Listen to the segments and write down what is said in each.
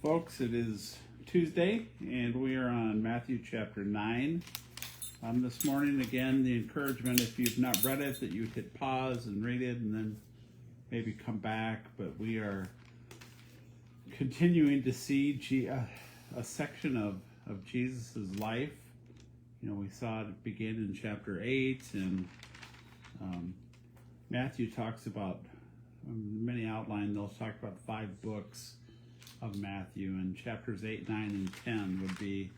Folks, it is Tuesday, and we are on Matthew chapter 9. This morning, again, the encouragement, if you've not read it, that you would hit pause and read it, and then maybe come back. But we are continuing to see a section of Jesus' life. You know, we saw it begin in chapter 8, and Matthew talks about, many outline, they'll talk about 5 books of Matthew, and chapters 8, 9, and 10 would be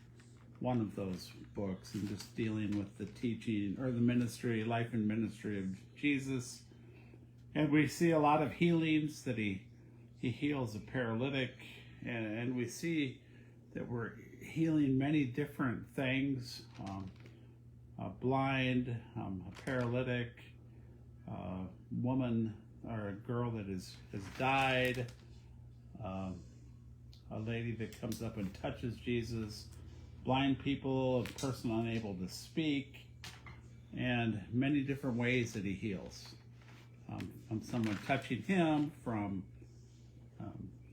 one of those books, and just dealing with the teaching or the ministry, life and ministry of Jesus. And we see a lot of healings, that he heals a paralytic, and we see that we're healing many different things, a blind, a paralytic, a woman or a girl that has died, a lady that comes up and touches Jesus, blind people, a person unable to speak, and many different ways that he heals. From someone touching him, from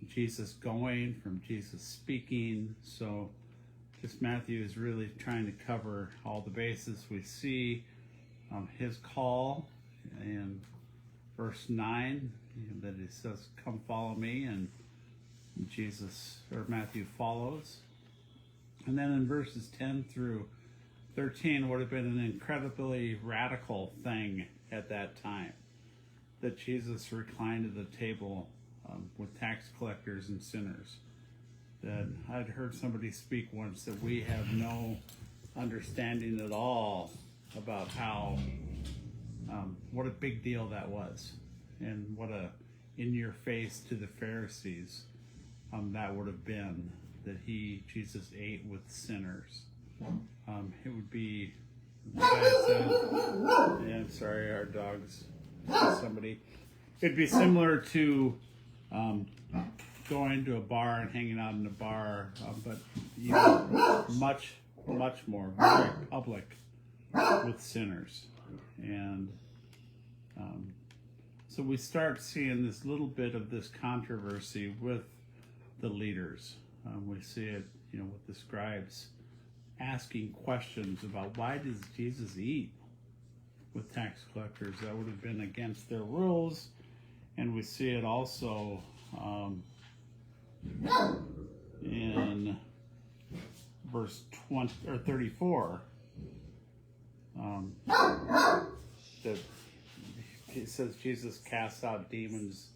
Jesus going, from Jesus speaking. So just Matthew is really trying to cover all the bases. We see his call in verse 9, that he says, "Come follow me," and Matthew follows. And then in verses 10 through 13 would have been an incredibly radical thing at that time, that Jesus reclined at the table with tax collectors and sinners. That I'd heard somebody speak once that we have no understanding at all about how, what a big deal that was, and what a in your face to the Pharisees that would have been, that Jesus ate with sinners. It would be, the guy said, yeah, I'm sorry, our dog's somebody. It'd be similar to going to a bar and hanging out in a bar, but even much more very public with sinners. And so we start seeing this little bit of this controversy with the leaders. We see it, with the scribes asking questions about, why does Jesus eat with tax collectors? That would have been against their rules. And we see it also in verse 20 or 34. That it says Jesus casts out demons,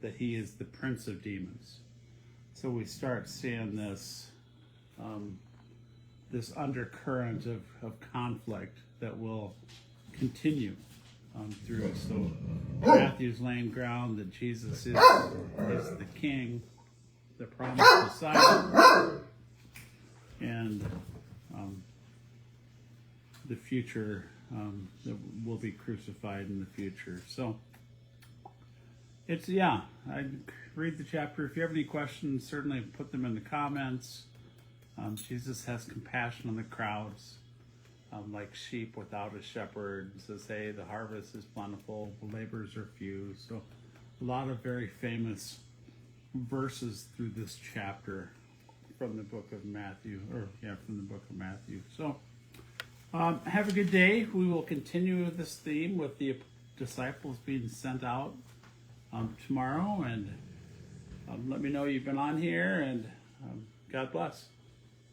that he is the prince of demons. So we start seeing this this undercurrent of conflict that will continue through. So Matthew's laying ground that Jesus is the King, the promised Messiah, and the future, that will be crucified in the future. So it's, I'd read the chapter. If you have any questions, certainly put them in the comments. Jesus has compassion on the crowds, like sheep without a shepherd. It says, hey, the harvest is plentiful, the laborers are few. So a lot of very famous verses through this chapter from the book of Matthew, So have a good day. We will continue this theme with the disciples being sent out tomorrow, and let me know you've been on here, and God bless.